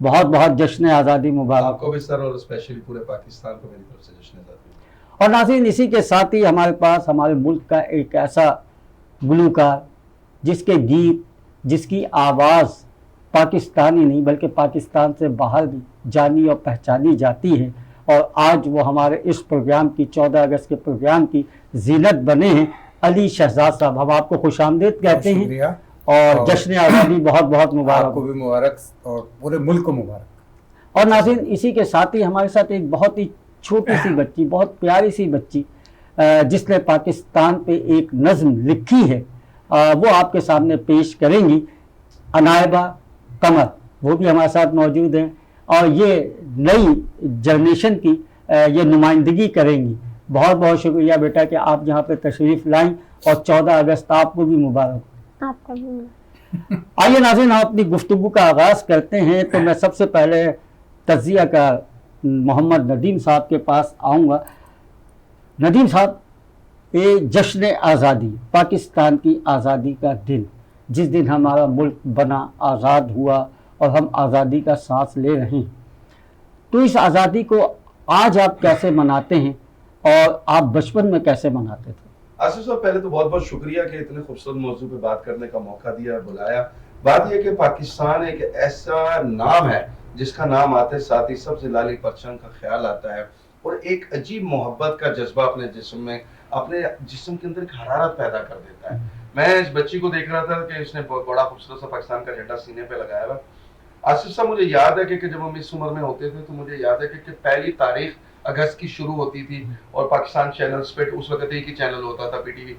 بہت بہت جشن آزادی مبارک. آپ کو بھی سر اور اسپیشلی پورے پاکستان کو میری طرف سے جشن آزادی. اور ناظرین اسی کے ساتھ ہی ہمارے پاس ہمارے ملک کا ایک ایسا گلوکار جس کے گیت، جس کی آواز پاکستانی نہیں بلکہ پاکستان سے باہر بھی جانی اور پہچانی جاتی ہے، اور آج وہ ہمارے اس پروگرام کی 14 اگست کے پروگرام کی زینت بنے ہیں، علی شہزاد صاحب. ہم آپ کو خوش آمدید کہتے ہیں شکریہ اور جشن آزادی بہت بہت آپ مبارک. کو بھی مبارک اور پورے ملک کو مبارک. اور ناظرین اسی کے ساتھ ہی ہمارے ساتھ ایک بہت ہی چھوٹی سی بچی، بہت پیاری سی بچی جس نے پاکستان پہ ایک نظم لکھی ہے، وہ آپ کے سامنے پیش کریں گی. عنائبہ قمر وہ بھی ہمارے ساتھ موجود ہیں اور یہ نئی جنریشن کی یہ نمائندگی کریں گی. بہت بہت شکریہ بیٹا کہ آپ یہاں پہ تشریف لائیں، اور 14 اگست آپ کو بھی مبارک. آپ کا بھی. آئیے ناظرین ہم اپنی گفتگو کا آغاز کرتے ہیں. تو میں سب سے پہلے تجزیہ کا محمد ندیم صاحب کے پاس آؤں گا. ندیم صاحب، یہ جشن آزادی، پاکستان کی آزادی کا دن، جس دن ہمارا ملک بنا، آزاد ہوا اور ہم آزادی کا سانس لے رہے ہیں، تو اس آزادی کو آج آپ کیسے مناتے ہیں اور آپ بچپن میں کیسے مناتے تھے؟ آصف صاحب پہلے تو بہت بہت شکریہ کہ اتنے خوبصورت موضوع پہ بات کرنے کا موقع دیا، بلایا. بات یہ کہ پاکستان ایک ایسا نام ہے جس کا نام آتے ساتھ ہی سب سے لالی پرچم کا خیال آتا ہے، اور ایک عجیب محبت کا جذبہ اپنے جسم کے اندر ایک حرارت پیدا کر دیتا ہے. میں اس بچی کو دیکھ رہا تھا کہ اس نے بڑا خوبصورت سا پاکستان کا جھنڈا سینے پہ لگایا ہوا. آصف صاحب مجھے یاد ہے کہ جب ہم اس عمر میں ہوتے تھے تو مجھے یاد ہے کہ پہلی تاریخ اگست کی شروع ہوتی تھی اور پاکستان چینلز پہ اس وقت ایک ہی چینل ہوتا تھا پی ٹی وی،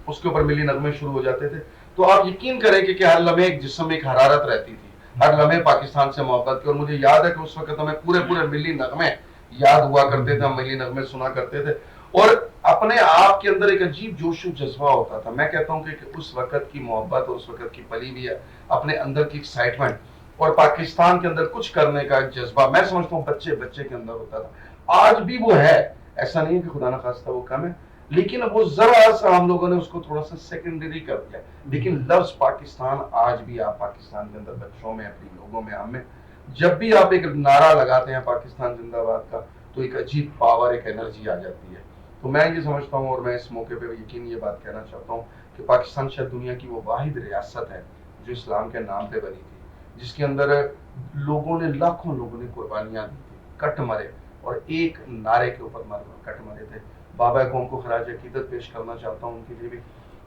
اس کے اوپر ملی نغمے شروع ہو جاتے تھے. تو آپ یقین کریں کہ ہر لمحے ایک جسم میں ایک حرارت رہتی تھی، ہر لمحے پاکستان سے محبت کی. اور مجھے یاد ہے کہ اس وقت ہمیں پورے ملی نغمے یاد ہوا کرتے تھے، ہم ملی نغمے سنا کرتے تھے اور اپنے آپ کے اندر ایک عجیب جوش و جذبہ ہوتا تھا. میں کہتا ہوں کہ اس وقت کی محبت اور اس وقت کی پلی ہوئی اپنے اندر کی ایکسائٹمنٹ اور پاکستان کے اندر کچھ کرنے کا ایک جذبہ، میں سمجھتا ہوں بچے کے اندر ہوتا تھا. آج بھی وہ ہے، ایسا نہیں ہے کہ خدا نخواستہ وہ کم ہے، لیکن وہ ذرا سا ہم لوگوں نے اس کو تھوڑا سا سیکنڈری کر دیا. لیکن لفظ پاکستان آج بھی آپ پاکستان کے اندر بچوں میں، اپنی لوگوں میں، ہم میں جب بھی آپ ایک نعرہ لگاتے ہیں پاکستان زندہ باد کا، تو ایک عجیب پاور، ایک انرجی آ جاتی ہے. تو میں یہ سمجھتا ہوں اور میں اس موقع پہ یقین یہ بات کہنا چاہتا ہوں کہ پاکستان شاید دنیا کی وہ واحد ریاست ہے جو اسلام کے نام پہ بنی تھی، جس کے اندر لوگوں نے، لاکھوں لوگوں نے قربانیاں دی تھی، کٹ مرے اور ایک نعرے کے اوپر کٹ مرے تھے. بابا قوم کو خراج عقیدت پیش کرنا چاہتا ہوں ان کے لیے بھی،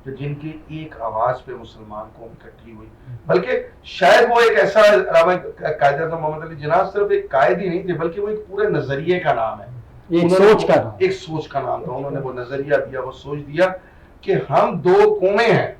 کہ جن کی ایک آواز پہ مسلمان قوم اکٹھی ہوئی. بلکہ شاید وہ ایک ایسا قائد اعظم محمد علی جناح صرف ایک قائد ہی نہیں تھے بلکہ وہ ایک پورے نظریے کا نام ہے، ایک سوچ کا نام تھا. انہوں نے وہ نظریہ دیا، وہ سوچ دیا کہ ہم دو قومیں ہیں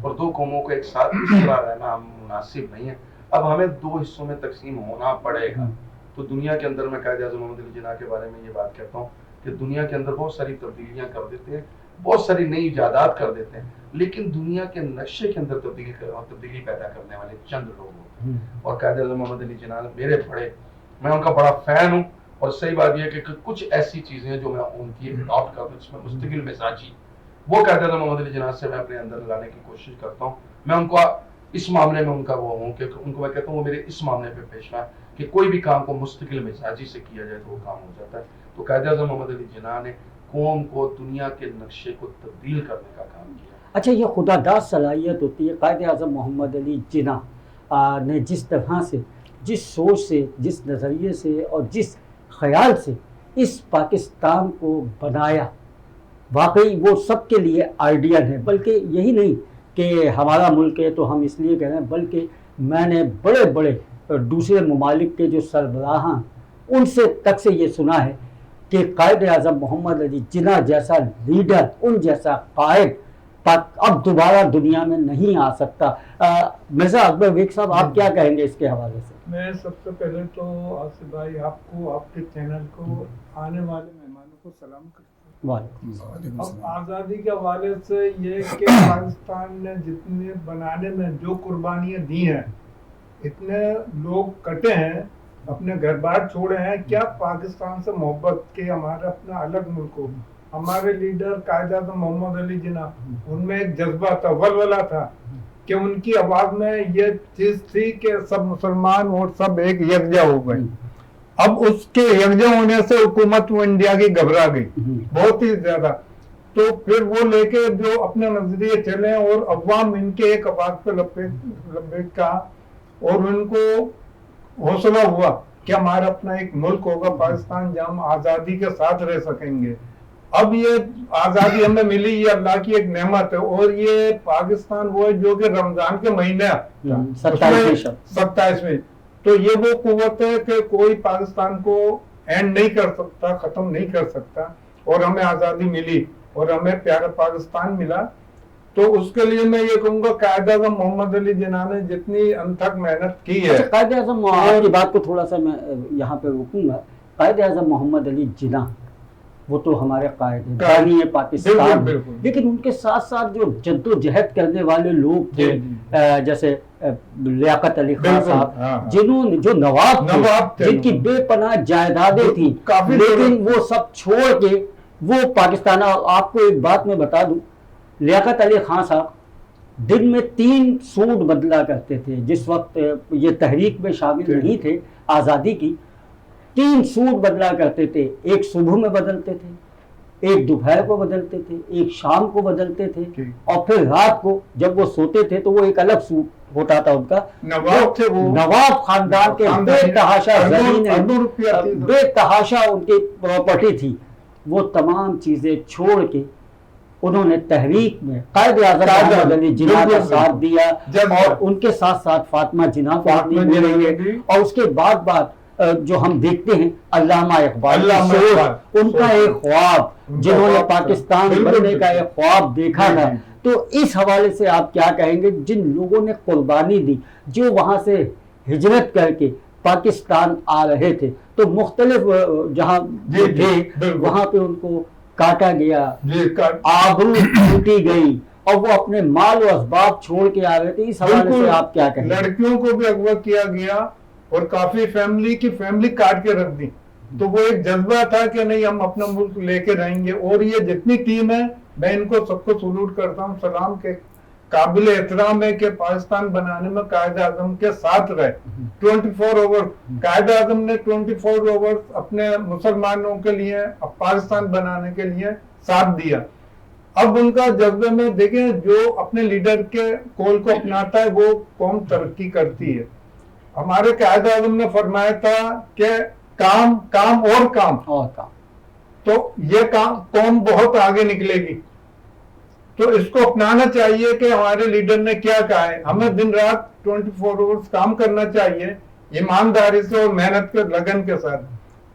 اور دو قوموں کو ایک ساتھ اس طرح رہنا مناسب نہیں ہے، اب ہمیں دو حصوں میں تقسیم ہونا پڑے گا. تو دنیا کے اندر میں قائد اعظم محمد علی جناح کے بارے میں یہ بات کہتا ہوں کہ دنیا کے اندر بہت ساری تبدیلیاں کر دیتے ہیں، بہت ساری نئی ایجادات کر دیتے ہیں، لیکن دنیا کے نقشے کے اندر تبدیلی پیدا کرنے والے چند لوگ ہوتے ہیں. اور قائد اعظم محمد علی جناح میرے میں ان کا بڑا فین ہوں. اور صحیح بات یہ ہے کہ کچھ ایسی چیزیں جو میں ان کی اڈاپٹ کرتا ہوں جس میں مستقل مزاجی، وہ قائد اعظم محمد علی جناح سے میں اپنے اندر لانے کی کوشش کرتا ہوں. میں ان کو اس معاملے میں ان کا وہ ہوں کہ ان کو میں کہتا ہوں وہ میرے اس معاملے پہ پیش ہے کہ کوئی بھی کام کو مستقل مزاجی سے کیا جائے تو وہ کام ہو جاتا ہے. تو قائد اعظم محمد علی جناح نے قوم کو دنیا کے نقشے کو تبدیل کرنے کا کام کیا. اچھا، یہ خدا داد صلاحیت ہوتی ہے قائد اعظم محمد علی جناح نے جس طرح سے، جس سوچ سے، جس نظریے سے اور جس خیال سے اس پاکستان کو بنایا، واقعی وہ سب کے لیے آئیڈیل ہے. بلکہ یہی نہیں کہ ہمارا ملک ہے تو ہم اس لیے کہہ رہے ہیں، بلکہ میں نے بڑے دوسرے ممالک کے جو سربراہاں ان سے تک سے یہ سنا ہے کہ قائد اعظم محمد علی جناح جیسا لیڈر، ان جیسا قائد اب دوبارہ دنیا میں نہیں آ سکتا. مرزا اکبر ویک صاحب، آپ کیا کہیں گے اس کے حوالے سے؟ میں سب سے پہلے تو آصف بھائی آپ کو، آپ کے چینل کو، آنے والے مہمانوں کو سلام کرتا ہوں. اب آزادی کے حوالے سے یہ کہ پاکستان نے جتنے بنانے میں جو قربانیاں دی ہیں، اتنے لوگ کٹے ہیں، اپنے گھر بار چھوڑے ہیں، کیا پاکستان سے محبت کے ہمارا اپنا الگ ملک ہو. ہمارے لیڈر قائد اعظم محمد علی جناح، ان میں ایک جذبہ تھا، ولولہ تھا کہ ان کی آواز میں یہ چیز تھی کہ سب مسلمان اور سب ایک یکجا ہو گئے. اب اس کے یکجا ہونے سے حکومت وہ انڈیا کی گھبرا گئی بہت ہی زیادہ. تو پھر وہ لے کے جو اپنے نظریے چلے اور عوام ان کے ایک آواز پہ لبیک کہا اور ان کو حوصلہ ہوا کہ ہمارا اپنا ایک ملک ہوگا پاکستان جہاں ہم آزادی کے ساتھ رہ سکیں گے. اب یہ آزادی ہمیں ملی, یہ اللہ کی ایک نعمت ہے. اور یہ پاکستان وہ ہے جو کہ رمضان کے مہینے 27 میں, تو یہ وہ قوت ہے کہ کوئی پاکستان کو اینڈ نہیں کر سکتا, ختم نہیں کر سکتا. اور ہمیں آزادی ملی اور ہمیں پیارا پاکستان ملا. تو اس کے لیے میں یہ کہوں گا قائد اعظم محمد علی جناح نے جتنی انتھک محنت کی ہے. قائد اعظم کی بات کو تھوڑا سا میں یہاں پہ روکوں گا. قائد اعظم محمد علی جناح وہ تو ہمارے قائد ہیں, بانی پاکستان, لیکن ان کے ساتھ ساتھ جو جد و جہد کرنے والے لوگ تھے جیسے لیاقت علی خان صاحب, جنہوں نے جو نواب تھے, جن کی بے پناہ جائیدادیں تھیں, لیکن وہ سب چھوڑ کے وہ پاکستان. آپ کو ایک بات میں بتا دوں, لیاقت علی خان صاحب دن میں 3 سوٹ بدلا کرتے تھے. جس وقت یہ تحریک میں شامل نہیں تھے آزادی کی, 3 سوٹ بدلا کرتے تھے. ایک صبح میں بدلتے تھے, ایک دوپہر کو بدلتے تھے, ایک شام کو بدلتے تھے, اور پھر رات کو جب وہ سوتے تھے تو وہ ایک الگ سوٹ ہوتا تھا ان کا. نواب تھے وہ, نواب خاندان کے بے تحاشا زمین, بے تحاشا ان کی پراپرٹی تھی. وہ تمام چیزیں چھوڑ کے انہوں نے تحریک میں قائد اعظم محمد علی جناح کا ساتھ دیا, اور ان کے ساتھ ساتھ فاطمہ جناح کو دے رہی ہے. اور اس کے بعد جو ہم دیکھتے ہیں علامہ اقبال, ان کا ایک خواب, جنہوں نے پاکستان بننے کا ایک خواب دیکھا تھا. تو اس حوالے سے آپ کیا کہیں گے, جن لوگوں نے قربانی دی, جو وہاں سے ہجرت کر کے پاکستان آ رہے تھے, تو مختلف جہاں تھے وہاں پہ ان کو کاٹا گیا, آبرو لوٹی گئی, اور وہ اپنے مال و اسباب چھوڑ کے آ رہے تھے. اس حوالے سے آپ کیا کہیں گے؟ لڑکیوں کو بھی اغوا کیا گیا اور کافی فیملی کاٹ کے رکھ دی. تو وہ ایک جذبہ تھا کہ نہیں ہم اپنا ملک لے کے رہیں گے. اور یہ جتنی ٹیم ہے میں ان کو سب کو سلوٹ کرتا ہوں, سلام کے قابل احترام ہے کہ پاکستان بنانے میں قائد اعظم کے ساتھ رہے. 24 اوور قائد اعظم نے 24 اوور اپنے مسلمانوں کے لیے, پاکستان بنانے کے لیے ساتھ دیا. اب ان کا جذبے میں دیکھیں, جو اپنے لیڈر کے کول کو اپناتا ہے وہ قوم ترقی کرتی ہے. ہمارے قائد اعظم نے فرمایا تھا کہ کام کام اور کام, تو یہ قوم بہت آگے نکلے گی. تو اس کو اپنانا چاہیے کہ ہمارے لیڈر نے کیا کہا ہے. ہمیں دن رات 24 آورز کام کرنا چاہیے ایمانداری سے اور محنت کے لگن کے ساتھ,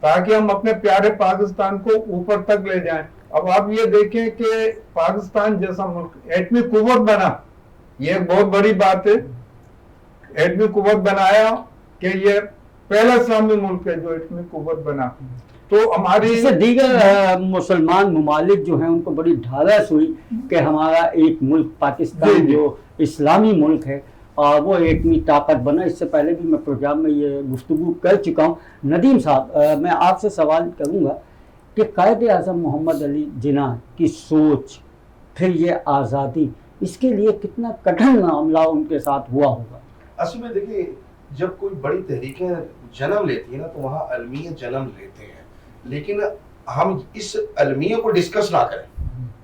تاکہ ہم اپنے پیارے پاکستان کو اوپر تک لے جائیں. اب آپ یہ دیکھیں کہ پاکستان جیسا ملک ایٹمی قوت بنا, یہ ایک بہت بڑی بات ہے. ایٹمی قوت بنایا کہ یہ پہلا اسلامی ملک ہے جو ایٹمی قوت بنا. تو ہماری دیگر مسلمان ممالک جو ہیں ان کو بڑی ڈھارس ہوئی کہ ہمارا ایک ملک پاکستان جو اسلامی ملک ہے وہ ایٹمی طاقت بنا. اس سے پہلے بھی میں پروگرام میں یہ گفتگو کر چکا ہوں. ندیم صاحب, میں آپ سے سوال کروں گا کہ قائد اعظم محمد علی جناح کی سوچ, پھر یہ آزادی, اس کے لیے کتنا کٹھن معاملہ ان کے ساتھ ہوا ہوگا؟ اصل میں دیکھیے, جب کوئی بڑی تحریکیں جنم لیتی ہیں نا تو وہاں علمیت جنم لیتے ہیں, لیکن ہم اس علمیت کو ڈسکس نہ کریں.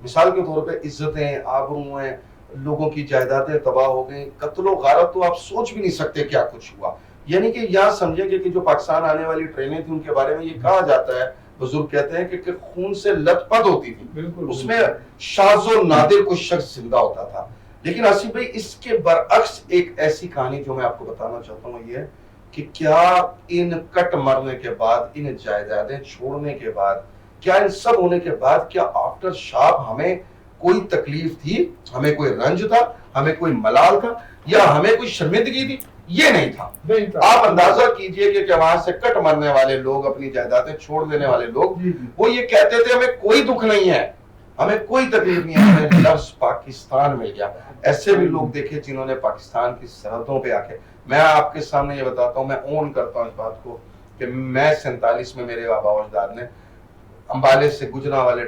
مثال کے طور پہ عزتیں, آبرو ہیں, لوگوں کی جائیدادیں تباہ ہو گئیں, قتل و غارت تو آپ سوچ بھی نہیں سکتے کیا کچھ ہوا. یعنی کہ یہاں سمجھیں گے کہ جو پاکستان آنے والی ٹرینیں تھیں ان کے بارے میں یہ کہا جاتا ہے, بزرگ کہتے ہیں کہ خون سے لت پت ہوتی تھی, اس میں شاذ و نادر کوئی شخص زندہ ہوتا تھا. لیکن آصف بھائی اس کے برعکس ایک ایسی کہانی جو میں آپ کو بتانا چاہتا ہوں یہ کہ کیا ان کٹ مرنے کے بعد, ان جائیدادیں چھوڑنے کے بعد, کیا ان سب ہونے کے بعد, کیا آفٹر شاپ ہمیں کوئی تکلیف تھی, ہمیں کوئی رنج تھا, ہمیں کوئی ملال تھا, یا ہمیں کوئی شرمندگی تھی؟ یہ نہیں تھا. آپ اندازہ کیجئے کہ وہاں سے کٹ مرنے والے لوگ, اپنی جائیدادیں چھوڑ دینے والے لوگ, وہ یہ کہتے تھے ہمیں کوئی دکھ نہیں ہے, ہمیں کوئی تکلیف نہیں ہے, ہمیں لفظ پاکستان مل گیا. ایسے بھی لوگ دیکھے جنہوں نے پاکستان کی سرحدوں پہ آ کے, میں آپ کے سامنے یہ بتاتا ہوں, میں اون کرتا ہوں اس بات کو کہ میں 47 میں میرے آبا و اجداد نے امبالے سے گجرا والے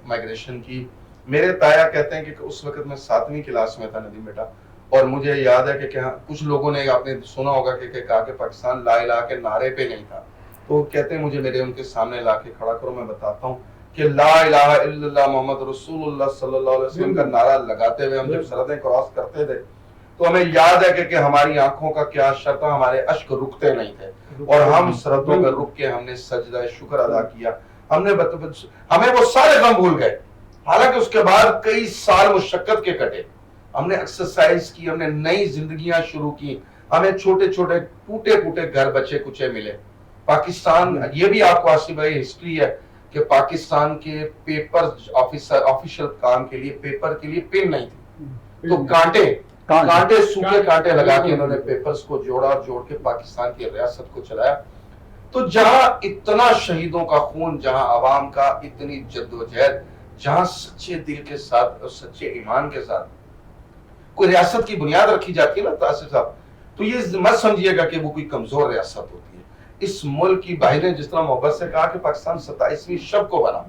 مائگریشن کی. میرے تایا کہتے ہیں کہ اس وقت میں 7ویں کلاس میں تھا ندیم بیٹا, اور مجھے یاد ہے کہ کچھ لوگوں نے آپ نے سنا ہوگا کہ کہا کہ پاکستان لا الہ کے نعرے پہ نہیں تھا، تو کہتے ہیں مجھے میرے ان کے سامنے لا کے کھڑا کرو، میں بتاتا ہوں کہ لا الہ الا اللہ محمد رسول اللہ صلی اللہ علیہ وسلم کا نعرہ لگاتے ہوئے ہم جب سرحدیں کراس کرتے تھے تو ہمیں یاد ہے کہ ہماری آنکھوں کا کیا اثر تھا، ہمارے اشک رکتے نہیں تھے اور ہم سرحدوں میں رک کے ہم نے سجدہ شکر ادا کیا، ہمیں وہ سارے غم بھول گئے، حالانکہ اس کے بعد کئی سال مشقت کے کٹے، ہم نے ایکسرسائز کی، ہم نے نئی زندگیاں شروع کی، ہمیں چھوٹے چھوٹے ٹوٹے پھوٹے گھر بچے کچے ملے۔ پاکستان، یہ بھی آپ کو آصف بھائی ہسٹری ہے کہ پاکستان کے پیپر آفیشل کام کے لیے پیپر کے لیے پن نہیں تھی، تو کانٹے سوکھے کانٹے لگا کے انہوں نے پیپرز کو جوڑا اور جوڑ کے پاکستان کی ریاست کو چلایا۔ تو جہاں اتنا شہیدوں کا خون، جہاں عوام کا اتنی جدوجہد، جہاں سچے دل کے ساتھ اور سچے ایمان کے ساتھ کوئی ریاست کی بنیاد رکھی جاتی ہے نا آصف صاحب، تو یہ مت سمجھیے گا کہ وہ کوئی کمزور ریاست ہوتی ہے۔ اس ملک کی بھائی نے جس طرح محبت سے کہا کہ پاکستان 27ویں شب کو بنا،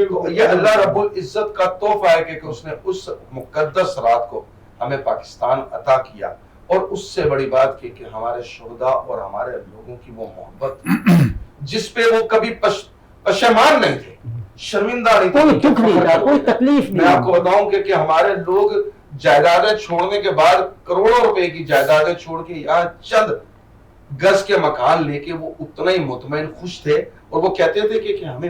تو یہ اللہ رب العزت کا تحفہ ہے کہ اس نے اس مقدس رات کو ہمیں پاکستان عطا کیا، اور اس سے بڑی بات کہ ہمارے شہداء اور ہمارے لوگوں کی وہ محبت جس پہ وہ کبھی پشیمان نہیں تھے، شرمندہ نہیں تھے، کوئی دکھ نہیں تھا، کوئی تکلیف نہیں۔ میں آپ کو بتاؤں کہ ہمارے لوگ جائیدادیں چھوڑنے کے بعد کروڑوں روپے کی جائیدادیں چھوڑ کے یہاں چند گز کے مکان لے کے وہ اتنا ہی مطمئن خوش تھے، اور وہ کہتے تھے کہ ہمیں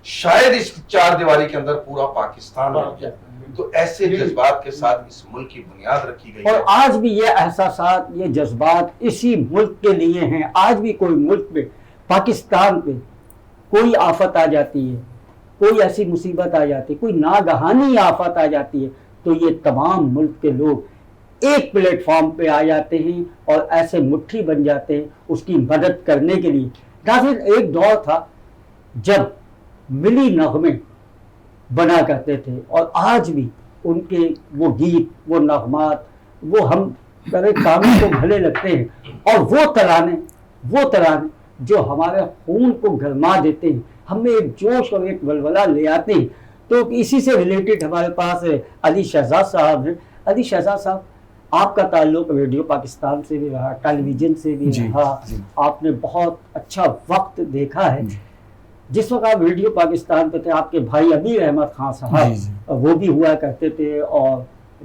شاید اس چار دیواری کے اندر پورا پاکستان رہ جائے۔ تو ایسے جذبات کے ساتھ اس ملک کی بنیاد رکھی گئی ہے، اور آج بھی یہ احساسات، یہ جذبات اسی ملک کے لیے ہیں۔ آج بھی کوئی ملک پہ، پاکستان پہ کوئی آفت آ جاتی ہے، کوئی ایسی مصیبت آ جاتی ہے، کوئی ناگہانی آفت آ جاتی ہے، تو یہ تمام ملک کے لوگ ایک پلیٹ فارم پہ آ جاتے ہیں اور ایسے مٹھی بن جاتے ہیں اس کی مدد کرنے کے لیے۔ ناظرین، ایک دور تھا جب ملی نغمے بنا کرتے تھے، اور آج بھی ان کے وہ گیت، وہ نغمات، وہ ہم کاموں کو بھلے لگتے ہیں، اور وہ ترانے جو ہمارے خون کو گرما دیتے ہیں، ہمیں ایک جوش اور ایک ولولہ لے آتے ہیں۔ تو اسی سے ریلیٹڈ ہمارے پاس علی شہزاد صاحب ہیں۔ علی شہزاد صاحب، آپ کا تعلق ریڈیو پاکستان سے بھی رہا، ٹیلی ویژن سے بھی رہا، آپ نے بہت اچھا وقت دیکھا ہے۔ جس وقت آپ ریڈیو پاکستان پہ تھے، آپ کے بھائی امیر احمد خان صاحب وہ بھی ہوا کرتے تھے، اور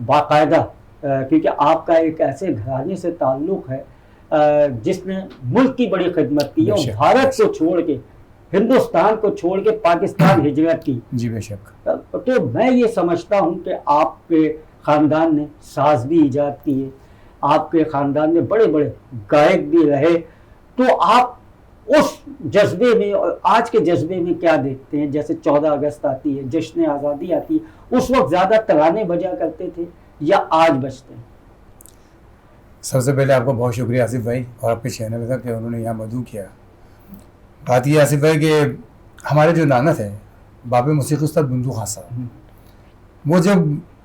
باقاعدہ کیونکہ آپ کا ایک ایسے گھرانے سے تعلق ہے جس نے ملک کی بڑی خدمت کی اور بھارت کو چھوڑ کے، ہندوستان کو چھوڑ کے پاکستان ہجرت کی۔ جی بے شک۔ تو میں یہ سمجھتا ہوں کہ آپ کے خاندان نے ساز بھی ایجاد کیے، آپ کے خاندان میں بڑے بڑے گائک بھی رہے، تو آپ اس جذبے میں اور آج کے جذبے میں کیا دیکھتے ہیں؟ جیسے 14 اگست آتی ہے، جشن آزادی آتی ہے، اس وقت زیادہ ترانے بجا کرتے تھے یا آج بجتے ہیں؟ سب سے پہلے آپ کا بہت شکریہ آصف بھائی اور آپ کے چینل کا کہ انہوں نے یہاں مدعو کیا۔ بات یہ آصف بھائی کہ ہمارے جو نانا تھے باب موسیقی استاد بندو خان صاحب، وہ جب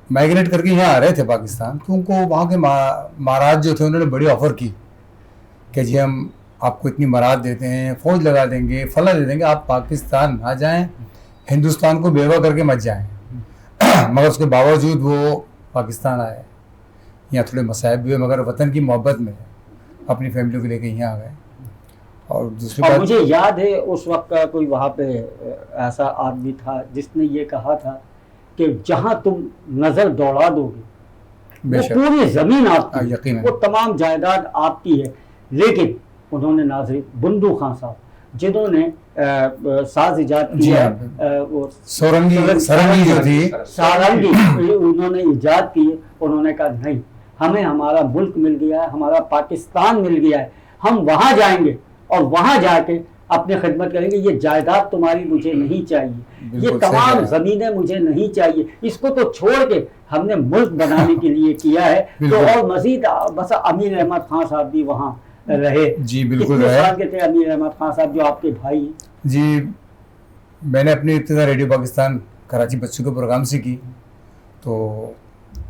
مائگریٹ کر کے یہاں آ رہے تھے پاکستان، تو ان کو وہاں کے مہاراج جو تھے انہوں نے بڑی آفر کی کہ جی ہم آپ کو اتنی مراد دیتے ہیں، فوج لگا دیں گے، فلاں دے دیں گے، آپ پاکستان آ جائیں، ہندوستان کو بیوہ کر کے مت جائیں۔ مگر اس کے باوجود وہ پاکستان آئے، یہاں تھوڑے مصائب بھی ہوئے، مگر وطن کی محبت میں اپنی فیملی کو لے کے یہاں آ گئے۔ اور دوسری بات، مجھے یاد ہے اس وقت کا کوئی وہاں پہ ایسا آدمی تھا جس نے یہ کہا تھا کہ جہاں تم نظر دوڑا دو گے وہ پوری زمین آپ کی، یقیناً وہ تمام جائیداد آپ کی ہے۔ لیکن انہوں نے ناظرین بندو خان صاحب جنہوں نے ساز ایجاد کیا، وہ سارنگی جو تھی، سارنگی انہوں نے ایجاد کی، انہوں نے کہا نہیں، ہمیں ہمارا ملک مل گیا ہے، ہمارا پاکستان مل گیا ہے، ہم وہاں جائیں گے اور وہاں جا کے اپنی خدمت کریں گے۔ یہ جائیداد تمہاری مجھے نہیں چاہیے، یہ تمام زمینیں مجھے نہیں چاہیے، اس کو تو چھوڑ کے ہم نے ملک بنانے کے لیے کیا ہے۔ تو اور مزید بس امیر احمد خان صاحب بھی وہاں رہے۔ جی بالکل کتنے رہے۔ سال کے تھے امیر احمد خان صاحب جو آپ کے بھائی ہیں؟ جی میں نے اپنی ابتدا ریڈیو پاکستان کراچی بچوں کے پروگرام سے کی، تو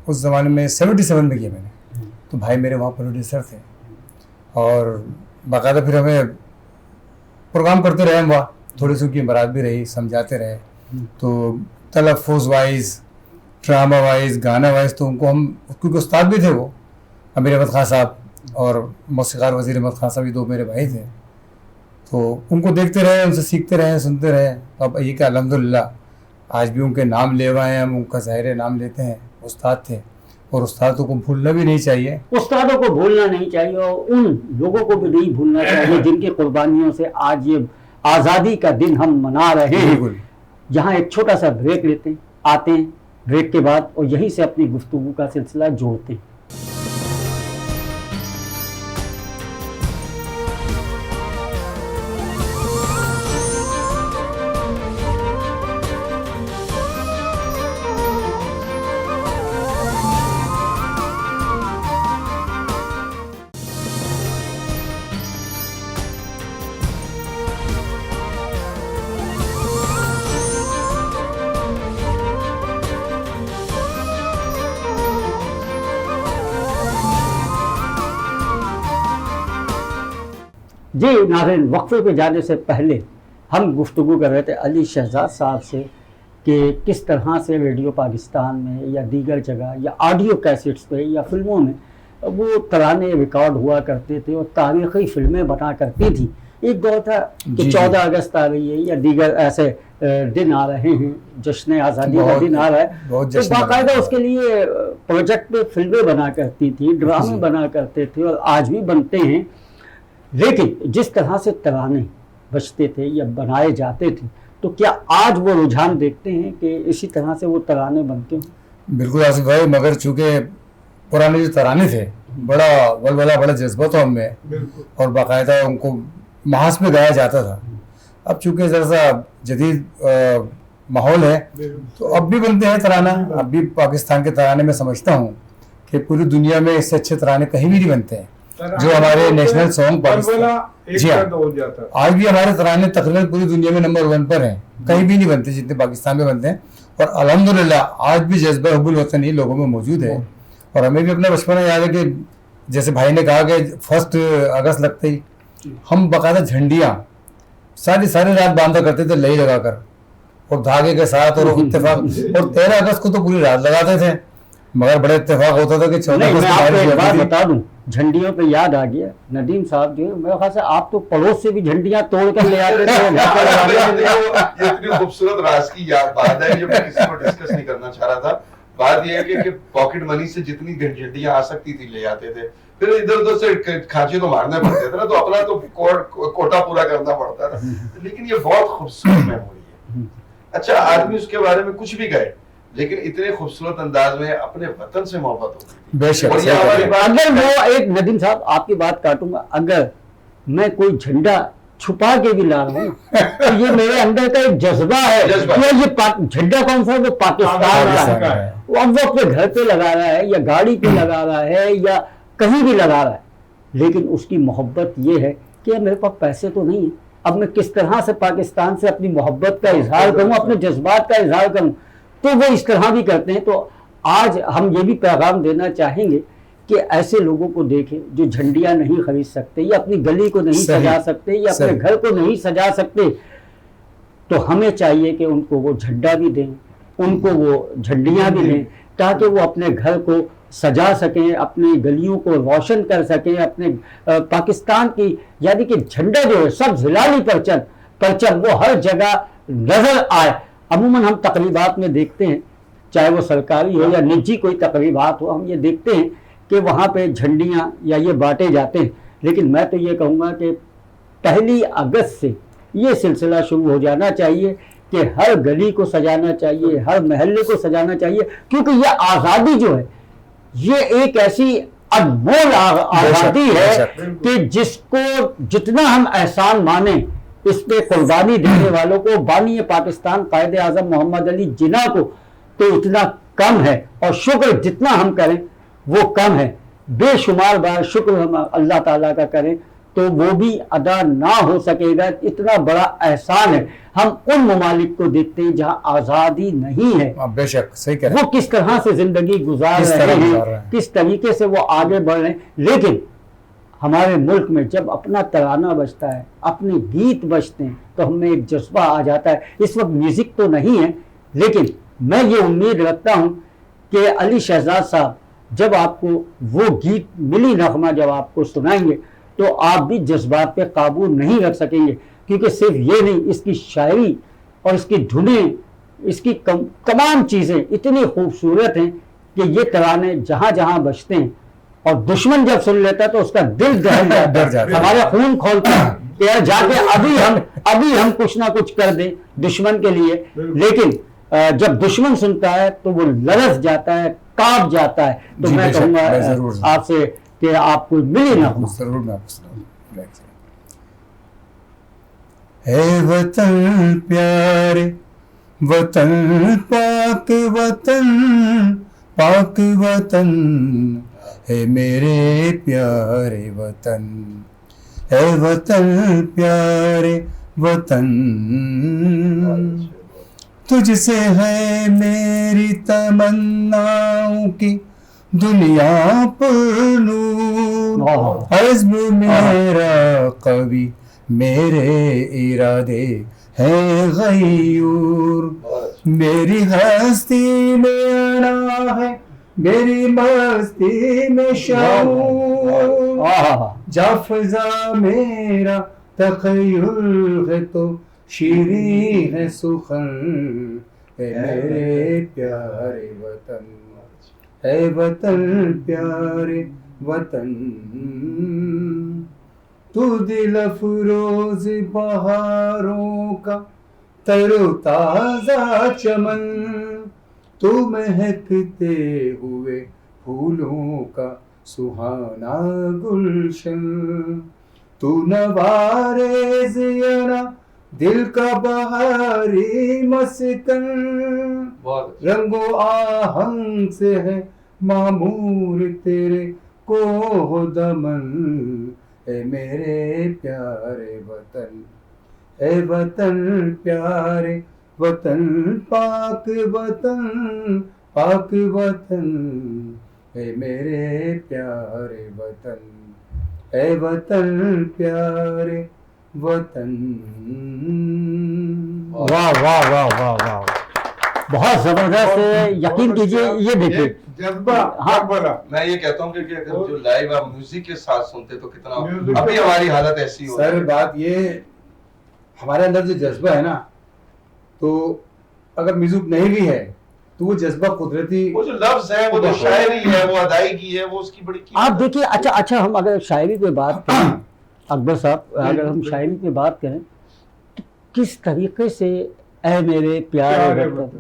اس زمانے میں 77 میں کیا میں نے، تو بھائی میرے وہاں پروڈیوسر تھے، اور باقاعدہ پھر ہمیں پروگرام کرتے رہے ہم وہاں، تھوڑی سی ان کی برات بھی رہی، سمجھاتے رہے، تو تلفظ وائز، ڈرامہ وائز، گانا وائز، تو ان کو ہم کیونکہ استاد بھی تھے وہ، امیر احمد خان صاحب اور موسیقار وزیر احمد خان صاحب، یہ دو میرے بھائی تھے، تو ان کو دیکھتے رہے، ان سے سیکھتے رہے، سنتے رہے. اب یہ کہ الحمدللہ آج بھی ان کے نام لے ہوئے ہیں، ہم ان کا ظاہر نام لیتے ہیں. استاد تھے اور استادوں کو بھولنا بھی نہیں چاہیے. استادوں کو بھولنا نہیں چاہیے اور ان لوگوں کو بھی نہیں بھولنا چاہیے جن کی قربانیوں سے آج یہ آزادی کا دن ہم منا رہے ہیں. بالکل. یہاں ایک چھوٹا سا بریک لیتے ہیں، آتے ہیں بریک کے بعد اور یہیں سے اپنی گفتگو کا سلسلہ جوڑتے ہیں. جی ناظرین، وقفے پہ جانے سے پہلے ہم گفتگو کر رہے تھے علی شہزاد صاحب سے کہ کس طرح سے ریڈیو پاکستان میں یا دیگر جگہ یا آڈیو کیسٹس پہ یا فلموں میں وہ ترانے ریکارڈ ہوا کرتے تھے اور تاریخی فلمیں بنا کرتی تھی. ایک دور تھا کہ 14 اگست آ رہی ہے یا دیگر ایسے دن آ رہے ہیں، جشن آزادی کا دن آ رہا ہے، تو باقاعدہ اس کے لیے پروجیکٹ پہ فلمیں بنا کرتی تھی، ڈرامے بنا کرتے تھے اور آج بھی بنتے ہیں. لیکن جس طرح سے ترانے بجتے تھے یا بنائے جاتے تھے، تو کیا آج وہ رجحان دیکھتے ہیں کہ اسی طرح سے وہ ترانے بنتے ہیں؟ بالکل آصف بھائی، مگر چونکہ پرانے جو ترانے تھے بڑا ولولہ، بڑا جذبہ تھا ان میں اور باقاعدہ ان کو محاذ میں گایا جاتا تھا. اب چونکہ ذرا سا جدید ماحول ہے تو اب بھی بنتے ہیں ترانہ. اب بھی پاکستان کے ترانے میں سمجھتا ہوں کہ پوری دنیا میں اس سے اچھے ترانے کہیں بھی نہیں بنتے ہیں جو ہمارے نیشنل سانگ پاکستان. جی ہاں، آج بھی ہمارے ترانے تقریباً پوری دنیا میں نمبر 1 پر ہیں، کہیں بھی نہیں بنتے جتنے پاکستان میں بنتے ہیں. اور الحمدللہ آج بھی جذبہ حب الوطنی لوگوں میں موجود ہے. اور ہمیں بھی اپنا بچپنا یاد ہے کہ جیسے بھائی نے کہا کہ 1 اگست لگتے ہی ہم باقاعدہ جھنڈیاں ساری رات باندھا کرتے تھے لئی لگا کر اور دھاگے کے ساتھ اور اتفاق. اور 13 اگست کو تو پوری رات لگاتے تھے، مگر بڑا اتفاق ہوتا تھا کہ 14 اگست میں آپ کو ایک بات بتا دوں، جھنڈیوں پہ یاد آ گیا، ندیم صاحب جو ہے میرے خیال سے آپ تو پڑوس سے بھی جھنڈیاں توڑ کر لے آتے تھے. یہ اتنی خوبصورت راز کی یاد بات ہے جو میں کسی کو ڈسکس نہیں کرنا چاہ رہا تھا. بات یہ ہے کہ پاکٹ منی سے جتنی جھنڈیاں آ سکتی تھی لے آتے تھے، پھر ادھر ادھر سے کھانچے تو مارنے پڑتے تھے نا، تو اپنا تو کوٹا پورا کرنا پڑتا تھا. لیکن یہ بہت خوبصورت میموری ہے. اچھا، آدمی اس کے بارے میں کچھ بھی کہے لیکن اتنے خوبصورت انداز میں اپنے وطن سے محبت ہوتی ہے. بے شک. اگر وہ ایک ندیم صاحب آپ کی بات کاٹوں گا، اگر میں کوئی جھنڈا چھپا کے بھی لا رہا ہوں تو یہ میرے اندر کا ایک جذبہ ہے. یہ جھنڈا کون سا ہے؟ وہ پاکستان کا ہے. اب وہ اپنے گھر پہ لگا رہا ہے یا گاڑی پہ لگا رہا ہے یا کہیں بھی لگا رہا ہے، لیکن اس کی محبت یہ ہے کہ میرے پاس پیسے تو نہیں ہیں، اب میں کس طرح سے پاکستان سے اپنی محبت کا اظہار کروں، اپنے جذبات کا اظہار کروں. تو وہ اس طرح بھی کرتے ہیں. تو آج ہم یہ بھی پیغام دینا چاہیں گے کہ ایسے لوگوں کو دیکھیں جو جھنڈیاں نہیں خرید سکتے یا اپنی گلی کو نہیں سجا سکتے یا اپنے گھر کو نہیں سجا سکتے، تو ہمیں چاہیے کہ ان کو وہ جھنڈا بھی دیں، ان کو وہ جھنڈیاں بھی دیں تاکہ وہ اپنے گھر کو سجا سکیں، اپنی گلیوں کو روشن کر سکیں. اپنے پاکستان کی یعنی کہ جھنڈا جو ہے سب ہلالی پرچم وہ ہر جگہ نظر آئے. عموماً ہم تقریبات میں دیکھتے ہیں، چاہے وہ سرکاری ہو یا نجی کوئی تقریبات ہو، ہم یہ دیکھتے ہیں کہ وہاں پہ جھنڈیاں یا یہ بانٹے جاتے ہیں. لیکن میں تو یہ کہوں گا کہ 1 اگست سے یہ سلسلہ شروع ہو جانا چاہیے کہ ہر گلی کو سجانا چاہیے، ہر محلے کو سجانا چاہیے، کیونکہ یہ آزادی جو ہے یہ ایک ایسی انمول آزادی ہے کہ جس کو جتنا ہم احسان مانیں اس پہ قربانی دینے والوں کو، بانی پاکستان قائد اعظم محمد علی جناح کو، تو اتنا کم ہے. اور شکر جتنا ہم کریں وہ کم ہے. بے شمار بار شکر ہم اللہ تعالیٰ کا کریں تو وہ بھی ادا نہ ہو سکے گا. اتنا بڑا احسان ہے. ہم ان ممالک کو دیکھتے ہیں جہاں آزادی نہیں ہے، بے شک صحیح کہہ رہے ہیں، وہ کس طرح سے زندگی گزار رہے ہیں، کس طریقے سے وہ آگے بڑھ رہے ہیں. لیکن ہمارے ملک میں جب اپنا ترانہ بجتا ہے، اپنے گیت بجتے ہیں تو ہم میں ایک جذبہ آ جاتا ہے. اس وقت میوزک تو نہیں ہے، لیکن میں یہ امید رکھتا ہوں کہ علی شہزاد صاحب جب آپ کو وہ گیت ملی نغمہ جب آپ کو سنائیں گے تو آپ بھی جذبات پہ قابو نہیں رکھ سکیں گے، کیونکہ صرف یہ نہیں، اس کی شاعری اور اس کی دھنیں، اس کی تمام چیزیں اتنی خوبصورت ہیں کہ یہ ترانے جہاں جہاں بجتے ہیں اور دشمن جب سن لیتا ہے تو اس کا دل دہل جاتا ہے، ہمارے خون کھولتا ہے کہ یار جا کے ابھی ہم کچھ نہ کچھ کر دیں دشمن کے لیے، لیکن جب دشمن سنتا ہے تو وہ لرز جاتا ہے، کانپ جاتا ہے۔ تو میں کہوں گا آپ سے کہ آپ کو ملی نغمہ ضرور میں آپ کو سناؤں۔ اے وطن پیارے وطن پاک وطن پاک وطن ہے میرے پیارے وطن، اے وطن پیارے وطن تجھ سے ہے میری تمناؤں کی دنیا پر نور، عزم میرا قوی میرے ارادے ہے غیور، میری ہستی میں انا ہے میری مستی میں شعور، جا فضا میرا تخیل ہے تو شیریں ہے سخن، اے میرے پیارے وطن، اے وطن پیارے وطن تو دل افروز بہاروں کا تر و تازہ چمن، تو مہکتے ہوئے پھولوں کا سہانا گلشن، تو نوارے زینا دل کا بہاری مسکن، رنگ و آہنگ سے ہے معمور تیرے کوہ دمن، اے میرے پیارے وطن، اے وطن پیارے وطن پاک وطن پاک وطن، اے میرے پیارے وطن، اے وطن پیارے وطن۔ واہ واہ واہ واہ واہ، بہت زبردست ہے، یقین کیجئے یہ دیکھیں جذبہ بولا۔ میں یہ کہتا ہوں کہ اگر جو لائیو آپ میوزک کے ساتھ سنتے تو کتنا ابھی ہماری حالت ایسی ہو سر بات یہ ہمارے اندر جو جذبہ ہے نا، تو اگر میوزک نہیں بھی ہے تو وہ جذبہ قدرتی، وہ جو لفظ ہے، وہ جو شاعری ہے، وہ ادائیگی ہے، وہ اس کی بڑی آپ دیکھیے۔ اچھا ہم اگر شاعری پہ بات کریں اکبر صاحب، اگر ہم شاعری پہ بات کریں تو کس طریقے سے اے میرے پیارے وطن،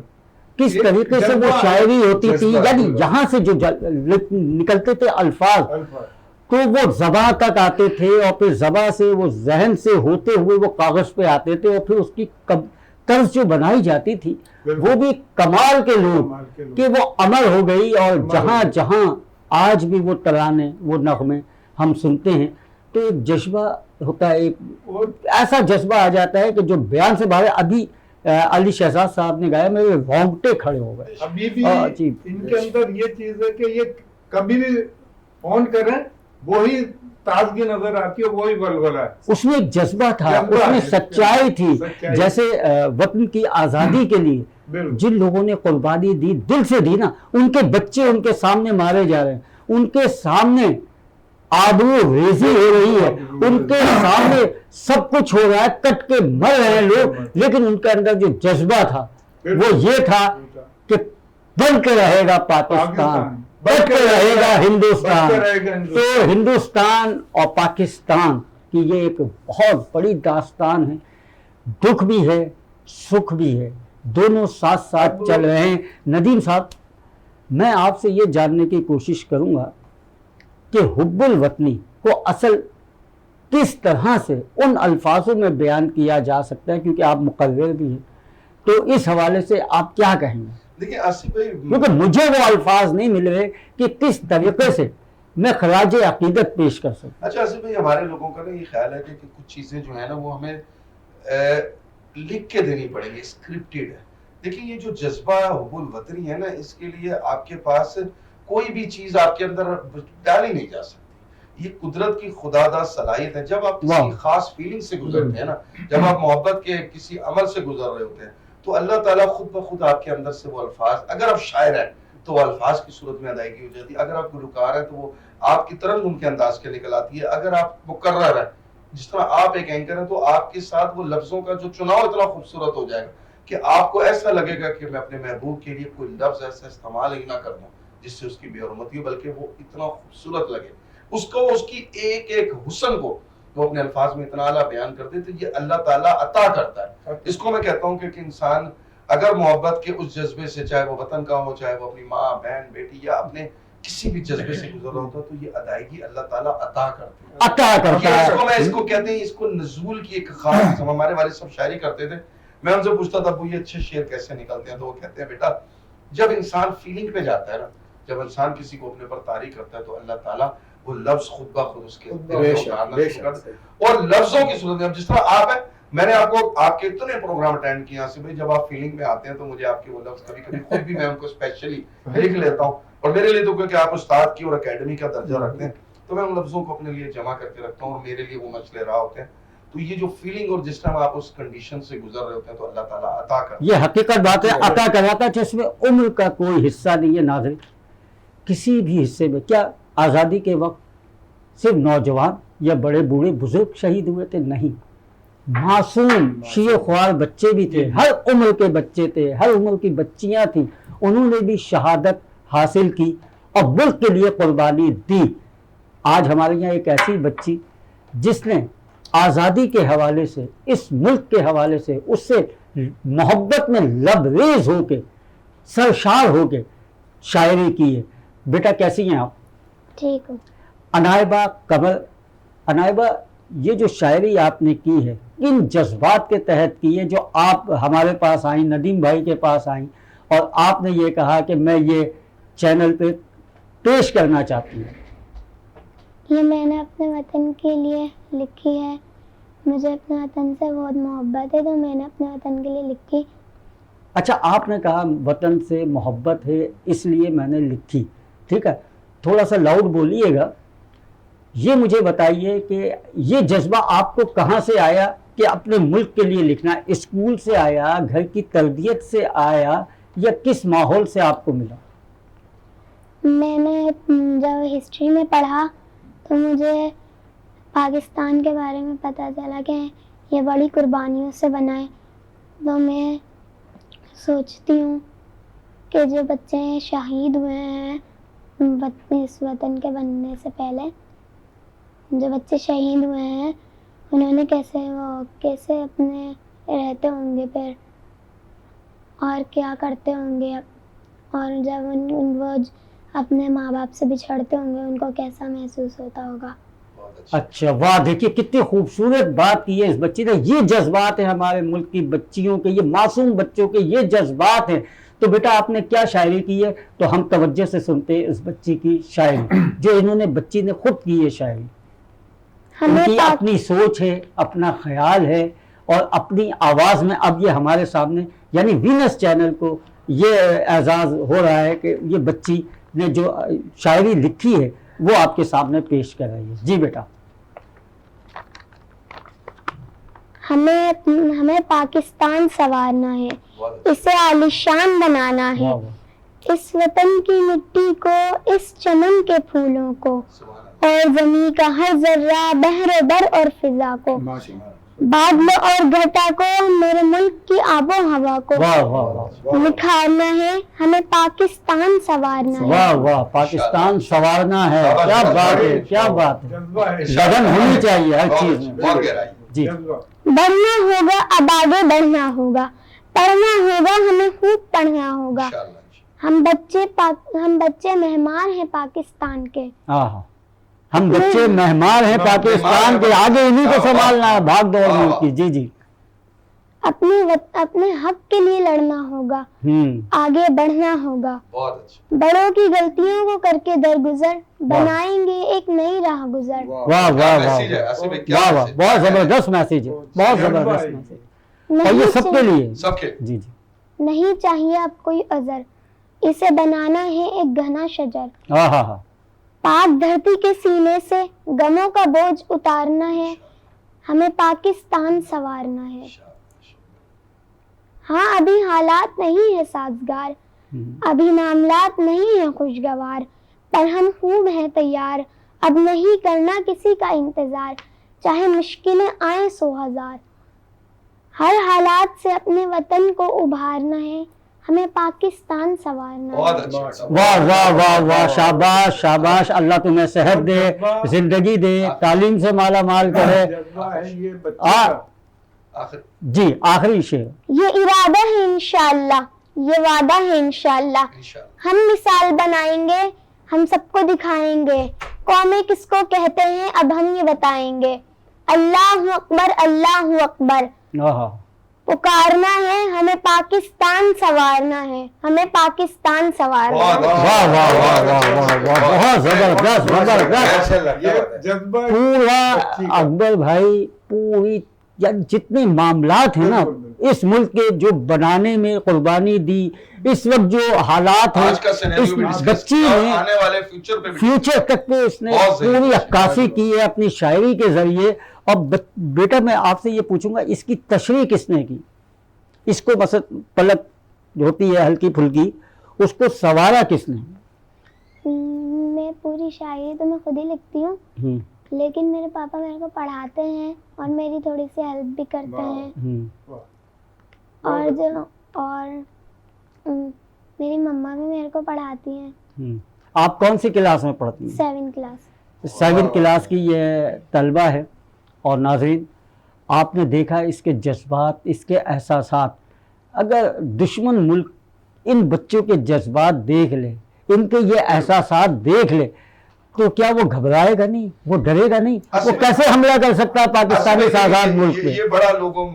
کس طریقے سے وہ شاعری ہوتی تھی، یعنی یہاں سے جو نکلتے تھے الفاظ تو وہ زباں تک آتے تھے، اور پھر زباں سے وہ ذہن سے ہوتے ہوئے وہ کاغذ پہ آتے تھے، اور پھر اس کی طرز جو بنائی جاتی تھی وہ بھی کمال کے لوگ کہ وہ عمر ہو گئی، اور جہاں جہاں آج بھی وہ ترانے وہ نغمے ہم سنتے ہیں تو ایک جذبہ ہوتا ہے، ایک ایسا جذبہ آ جاتا ہے کہ جو بیان سے باہر۔ ابھی علی شہزاد صاحب نے گایا، میرے رونگٹے کھڑے ہو گئے۔ ابھی بھی ان کے اندر یہ چیز ہے کہ یہ کبھی بھی فون کریں وہی تازگی نظر آتی ہے، وہی ولولہ ہے۔ اس میں ایک جذبہ تھا، اس میں سچائی تھی، جیسے وطن کی آزادی کے لیے جن لوگوں نے قربانی دی، دل سے دی نا، ان کے بچے ان کے سامنے مارے جا رہے ہیں، ان کے سامنے آبرو ریزی ہو رہی ہے، ان کے سامنے سب کچھ ہو رہا ہے، کٹ کے مر رہے ہیں لوگ، لیکن ان کے اندر جو جذبہ تھا وہ یہ تھا کہ بن کے رہے گا پاکستان، بن کے رہے گا ہندوستان۔ تو ہندوستان اور پاکستان کی یہ ایک بہت بڑی داستان ہے، دکھ بھی ہے سکھ بھی ہے، دونوں ساتھ ساتھ چل رہے ہیں۔ ندیم صاحب، میں آپ سے یہ جاننے کی کوشش کروں گا کہ حب الوطنی کو اصل کس طرح سے ان الفاظوں میں بیان کیا جا سکتا ہے، کیونکہ آپ مقرر بھی ہیں، تو اس حوالے سے آپ کیا کہیں گے؟ دیکھیں آصف بھائی، کیونکہ مجھے وہ الفاظ نہیں مل رہے کہ کس طریقے سے میں خراج عقیدت پیش کر سکوں۔ اچھا آصف بھائی، ہمارے لوگوں کا نا یہ خیال ہے کہ کچھ چیزیں جو ہیں نا وہ ہمیں لکھ کے دینی پڑیں گی، اسکرپٹڈ ہے۔ دیکھیں یہ جو جذبہ حب الوطنی ہے نا، اس کے لیے آپ کے پاس کوئی بھی چیز آپ کے اندر ڈالی نہیں جا سکتی، یہ قدرت کی خداداد صلاحیت ہے۔ جب آپ کسی خاص فیلنگ سے گزرتے ہیں نا، جب آپ محبت کے کسی عمل سے گزر رہے ہوتے ہیں تو اللہ تعالیٰ خود بخود آپ کے اندر سے وہ الفاظ، اگر آپ شاعر ہیں تو الفاظ کی صورت میں ادائیگی ہو جاتی ہے. اگر آپ گلوکار ہیں تو وہ آپ کی طرح ان کے انداز کے نکل آتی ہے. اگر آپ مقرر ہیں, جس طرح آپ ایک اینکر ہیں, تو آپ کے ساتھ وہ لفظوں کا جو چناؤ اتنا خوبصورت ہو جائے گا کہ آپ کو ایسا لگے گا کہ میں اپنے محبوب کے لیے کوئی لفظ ایسا استعمال ہی نہ کر دوں جس سے اس کی بے حرمتی ہو, بلکہ وہ اتنا خوبصورت لگے اس کو, اس کی ایک ایک حسن کو وہ اپنے الفاظ میں اتنا اعلیٰ بیان کرتے. تو یہ اللہ تعالیٰ عطا کرتا ہے. اس کو میں کہتا ہوں کہ انسان اگر محبت کے اس جذبے سے, چاہے وہ وطن کا ہو, چاہے وہ اپنی ماں بہن بیٹی یا اپنے کسی بھی جذبے سے گزر رہا ہوتا ہے, تو یہ ادائیگی اللہ تعالیٰ عطا کرتے ہیں. عطا کرتا ہے. اس کو میں اس کو کہتے ہیں, اس کو نزول کی ایک خاص. ہمارے والد صاحب شاعری کرتے تھے, میں ان سے پوچھتا تھا ابو یہ اچھے شعر کیسے نکلتے ہیں, تو وہ کہتے ہیں بیٹا جب انسان فیلنگ پہ جاتا ہے نا, جب انسان کسی کو اپنے پر تعریف کرتا ہے تو اللہ تعالیٰ وہ لفظ خود بخود اس کے اور لفظوں کی صورت میں, جس طرح آپ ہیں, میں نے آپ کو آپ کے اتنے پروگرام اٹینڈ کیے ہیں بھائی, جب آپ فیلنگ میں آتے ہیں تو مجھے آپ کے وہ لفظ کبھی کبھی خود بھی میں ان کو اسپیشلی لکھ لیتا ہوں, اور میرے لیے تو کیونکہ آپ استاد کی اور اکیڈمی کا درجہ رکھتے ہیں تو میں ان لفظوں کو اپنے لیے جمع کر کے رکھتا ہوں, اور میرے لیے وہ مچلے رہا ہوتے ہیں. تو یہ جو فیلنگ اور جس ٹائم آپ اس کنڈیشن سے گزر رہے ہوتے ہیں تو اللہ تعالیٰ عطا کرتا ہے. یہ حقیقت بات ہے, عطا کراتا ہے جس میں عمر کا کوئی حصہ نہیں ہے. ناظرین, کسی بھی حصے میں, کیا آزادی کے وقت صرف نوجوان یا بڑے بوڑھے بزرگ شہید ہوئے تھے؟ نہیں, معصوم شیعہ خوار بچے بھی تھے, ہر عمر کے بچے تھے, ہر عمر کی بچیاں تھیں, انہوں نے بھی شہادت حاصل کی اور ملک کے لیے قربانی دی. آج ہمارے یہاں ایک ایسی بچی جس نے آزادی کے حوالے سے, اس ملک کے حوالے سے, اس سے محبت میں لبریز ہو کے, سرشار ہو کے شاعری کی ہے. بیٹا کیسی ہیں آپ؟ ٹھیک ہوں. عنائبہ قمر, عنائبہ یہ جو شاعری آپ نے کی ہے کن جذبات کے تحت کی ہے, جو آپ ہمارے پاس آئیں, ندیم بھائی کے پاس آئیں, اور آپ نے یہ کہا کہ میں یہ چینل پہ پیش کرنا چاہتی ہوں؟ یہ میں نے اپنے وطن کے لیے لکھی ہے. مجھے اپنے وطن سے بہت محبت ہے تو میں نے اپنے وطن کے لیے لکھی. اچھا, آپ نے کہا وطن سے محبت ہے اس لیے میں نے لکھی, ٹھیک ہے, تھوڑا سا لاؤڈ بولیے گا. یہ مجھے بتائیے کہ یہ جذبہ آپ کو کہاں سے آیا کہ اپنے ملک کے لیے لکھنا؟ اسکول سے آیا, گھر کی تربیت سے آیا, یا کس ماحول سے آپ کو ملا؟ میں نے جب ہسٹری میں پڑھا تو مجھے پاکستان کے بارے میں پتہ چلا کہ یہ بڑی قربانیوں سے بنا ہے. تو میں سوچتی ہوں کہ جو بچے شہید ہوئے ہیں اس وطن کے بننے سے پہلے, جو بچے شہید ہوئے ہیں انہوں نے کیسے اپنے رہتے ہوں گے پھر, اور کیا کرتے ہوں گے, اور جب وہ اپنے ماں باپ سے بچھڑتے ہوں گے ان کو کیسا محسوس ہوتا ہوگا. اچھا, واہ, دیکھیے کتنی خوبصورت بات کی ہے اس بچی نے. یہ جذبات ہیں ہمارے ملک کی بچیوں کے, یہ معصوم بچوں کے یہ جذبات ہیں. تو بیٹا آپ نے کیا شاعری کی ہے, تو ہم توجہ سے سنتے ہیں اس بچی کی شاعری, جو انہوں نے, بچی نے خود کی ہے شاعری. ان کی اپنی سوچ ہے, اپنا خیال ہے, اور اپنی آواز میں اب یہ ہمارے سامنے, یعنی وینس چینل کو یہ اعزاز ہو رہا ہے کہ یہ بچی نے جو شاعری لکھی ہے وہ آپ کے سامنے پیش کر رہی ہے. جی بیٹا. ہمیں پاکستان سنوارنا ہے, اسے عالیشان بنانا ہے. اس وطن کی مٹی کو, اس چمن کے پھولوں کو, اور زمین کا ہر ذرہ, بحر و بر اور فضا کو, بادلوں اور گھٹا کو, میرے ملک کی آب و ہوا کو نکھارنا ہے. ہمیں پاکستان سنوارنا ہے. واہ واہ, پاکستان سنوارنا ہے. کیا بات ہے, کیا بات ہے, لگن ہونی چاہیے ہر چیز میں. جی. بڑھنا ہوگا, اب آگے بڑھنا ہوگا, پڑھنا ہوگا, ہمیں خوب پڑھنا ہوگا. ہم بچے مہمان ہیں پاکستان کے. ہم بچے مہمان ہیں پاکستان کے, آگے انہیں کو سنبھالنا ہے بھاگ دوڑ ملک کی. جی جی. اپنے حق کے لیے لڑنا ہوگا, آگے بڑھنا ہوگا. بڑوں کی غلطیوں کو کر کے درگزر بنائیں گے ایک نئی راہ گزر. واہ واہ واہ واہ, بہت زبردست میسیج ہے, بہت زبردست میسیج. اور یہ سب کے لیے. جی جی. نہیں چاہیے اب کوئی عذر, اسے بنانا ہے ایک گھنا شجر. ہاں ہاں ہاں. پاک دھرتی کے سینے سے غموں کا بوجھ اتارنا ہے, ہمیں پاکستان سنوارنا ہے. ہاں ابھی حالات نہیں ہے سازگار, ابھی معاملات نہیں ہیں خوشگوار، پر ہم خوب ہیں تیار، اب نہیں کرنا کسی کا انتظار، چاہے مشکلیں آئیں 100,000۔ ہر حالات سے اپنے وطن کو ابھارنا ہے، ہمیں پاکستان سنوارنا بہت ہے۔ اچھا، واہ واہ واہ واہ، شاباش شاباش، اللہ تمہیں صحت دے، زندگی دے، تعلیم سے مالا مال کرے۔ جذبہ ہے یہ بچے کا۔ آخر جی آخری شعر۔ یہ ارادہ ہے انشاءاللہ، یہ وعدہ ہے انشاءاللہ، انشاءاللہ ہم مثال بنائیں گے، ہم سب کو دکھائیں گے، قومیں کس کو کہتے ہیں اب ہم یہ بتائیں گے۔ اللہ اکبر اللہ اکبر، آہا، پکارنا ہے، ہمیں پاکستان سنوارنا ہے، ہمیں پاکستان سنوارنا بہت ہے۔ واہ واہ واہ واہ واہ واہ، بہت زبردست زبردست۔ یہ جذبہ ہے پورا بچی کا۔ اکبر بھائی، پوری یعنی جتنے معاملات ہیں نا بالکل، اس ملک کے جو بنانے میں قربانی دی، اس وقت جو حالات ہیں آج کا سینیریو بھی اس ڈسکس بچی کیا، نے آنے والے فیوچر پہ بھی فیوچر تک پہ اس نے بہت صحیح، پوری بہت عکاسی کی ہے اپنی شاعری کے ذریعے۔ اور بیٹا میں آپ سے یہ پوچھوں گا، اس کی تشریح کس نے کی؟ اس کو مثلا پلک جو ہوتی ہے ہلکی پھلکی، اس کو سنوارا کس نے؟ میں پوری شاعری تو میں خود ہی لکھتی ہوں، ہوں، لیکن میرے پاپا میرے کو پڑھاتے ہیں اور میری تھوڑی سی ہیلپ بھی کرتے ہیں، ہوں، اور میری مما بھی میرے کو پڑھاتی ہیں، ہوں۔ آپ کون سی کلاس میں پڑھتی ہیں؟ 7 کلاس۔ 7 کلاس کی یہ طلبہ ہے۔ اور ناظرین، آپ نے دیکھا اس کے جذبات، اس کے احساسات۔ اگر دشمن ملک ان بچوں کے جذبات دیکھ لے، ان کے یہ احساسات دیکھ لے، تو کیا وہ گھبرائے گا نہیں؟ وہ ڈرے گا نہیں؟ وہ کیسے حملہ کر سکتا ہے پاکستانی اس آزاد ملک پہ؟ یہ بڑا لوگوں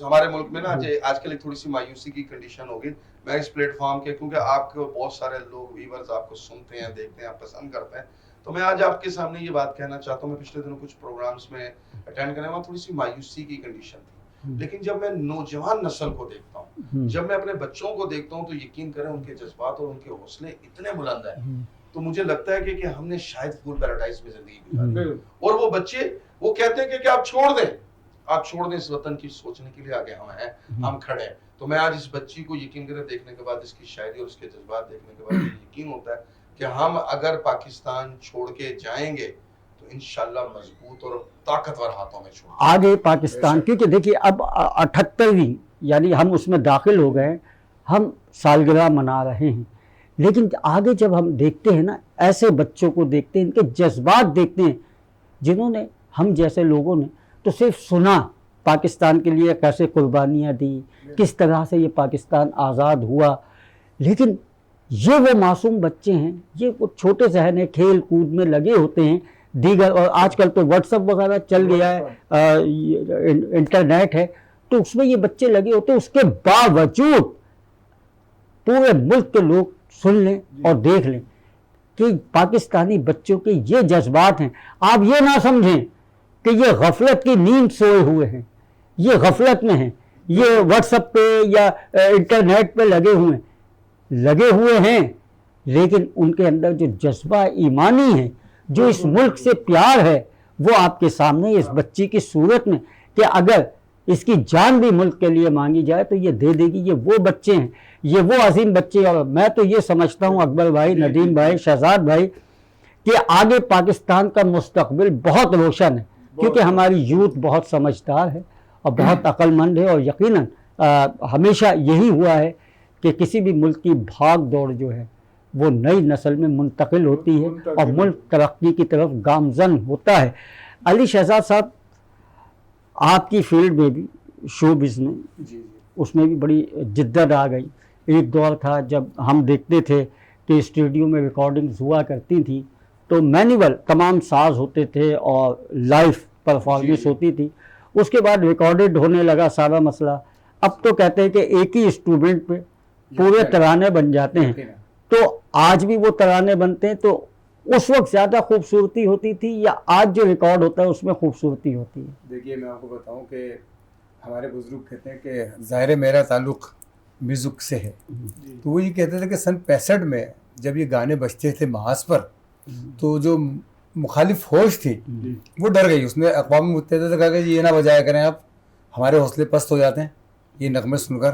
ہمارے ملک میں نا آج کل ایک تھوڑی سی مایوسی کی کنڈیشن ہوگی۔ میں اس پلیٹ فارم کے، کیونکہ آپ کو بہت سارے لوگ ویورز آپ کو سنتے ہیں، دیکھتے ہیں، آپ پسند کرتے ہیں، تو میں آج آپ کے سامنے یہ بات کہنا چاہتا ہوں۔ میں پچھلے دنوں کچھ پروگرامز میں اٹینڈ کرنے میں تھوڑی سی مایوسی کی کنڈیشن تھی، لیکن جب میں نوجوان نسل کو دیکھتا ہوں، جب میں اپنے بچوں کو دیکھتا ہوں، تو یقین کریں ان کے جذبات اور ان کے حوصلے اتنے بلند ہیں، تو مجھے لگتا ہے کہ ہم نے شاید فول پیراڈائز میں زندگی گزاری۔ اور وہ بچے وہ کہتے ہیں کہ آپ چھوڑ دیں، آپ چھوڑ دیں، اس وطن کی سوچنے کے لیے آگے ہم ہیں، ہم کھڑے ہیں۔ تو میں آج اس بچی کو یقین کریں دیکھنے کے بعد، اس کی شاعری اور اس کے جذبات دیکھنے کے بعد یقین ہوتا ہے کہ ہم اگر پاکستان چھوڑ کے جائیں گے تو انشاءاللہ مضبوط اور طاقتور ہاتھوں میں چھوڑ آگے پاکستان، کیونکہ دیکھیے اب 78ویں یعنی ہم اس میں داخل ہو گئے، ہم سالگرہ منا رہے ہیں، لیکن آگے جب ہم دیکھتے ہیں نا، ایسے بچوں کو دیکھتے ہیں، ان کے جذبات دیکھتے ہیں، جنہوں نے ہم جیسے لوگوں نے تو صرف سنا پاکستان کے لیے کیسے قربانیاں دی، کس طرح سے یہ پاکستان آزاد ہوا، لیکن یہ وہ معصوم بچے ہیں، یہ وہ چھوٹے ذہن ہیں، کھیل کود میں لگے ہوتے ہیں دیگر، اور آج کل تو واٹس ایپ وغیرہ چل گیا ہے، انٹرنیٹ ہے، تو اس میں یہ بچے لگے ہوتے ہیں۔ اس کے باوجود پورے ملک کے لوگ سن لیں اور دیکھ لیں کہ پاکستانی بچوں کے یہ جذبات ہیں۔ آپ یہ نہ سمجھیں کہ یہ غفلت کی نیند سوئے ہوئے ہیں، یہ غفلت میں ہیں، یہ واٹس ایپ پہ یا انٹرنیٹ پہ لگے ہوئے ہیں، لیکن ان کے اندر جو جذبہ ایمانی ہے، جو اس ملک سے پیار ہے، وہ آپ کے سامنے اس بچی کی صورت میں، کہ اگر اس کی جان بھی ملک کے لیے مانگی جائے تو یہ دے دے گی۔ یہ وہ بچے ہیں، یہ وہ عظیم بچے، اور میں تو یہ سمجھتا ہوں اکبر بھائی، ندیم بھائی، شہزاد بھائی، کہ آگے پاکستان کا مستقبل بہت روشن ہے، کیونکہ ہماری یوتھ بہت سمجھدار ہے اور بہت عقل مند ہے، اور یقیناً ہمیشہ یہی ہوا ہے کہ کسی بھی ملک کی بھاگ دوڑ جو ہے وہ نئی نسل میں منتقل ہوتی ہے اور ملک ترقی کی طرف گامزن ہوتا ہے۔ علی شہزاد صاحب، آپ کی فیلڈ میں بھی، شو بز میں، اس میں بھی بڑی جدت آ گئی۔ ایک دور تھا جب ہم دیکھتے تھے کہ اسٹوڈیو میں ریکارڈنگز ہوا کرتی تھیں تو مینیول تمام ساز ہوتے تھے اور لائف پرفارمنس ہوتی تھی، اس کے بعد ریکارڈڈ ہونے لگا سارا مسئلہ۔ اب تو کہتے ہیں کہ ایک ہی انسٹرومنٹ پہ پورے ترانے بن جاتے ہیں، تو آج بھی وہ ترانے بنتے ہیں، تو اس وقت زیادہ خوبصورتی ہوتی تھی یا آج جو ریکارڈ ہوتا ہے اس میں خوبصورتی ہوتی ہے؟ دیکھیے میں آپ کو بتاؤں کہ ہمارے بزرگ کہتے ہیں کہ ظاہر میرا تعلق میوزک سے ہے، تو وہ یہ کہتے تھے کہ سن 65 میں جب یہ گانے بجتے تھے محاذ پر، تو جو مخالف فوج تھی وہ ڈر گئی، اس نے اقوام متحدہ سے کہا کہ یہ نہ بجایا کریں آپ، ہمارے حوصلے پست ہو جاتے ہیں یہ نغمے سن کر۔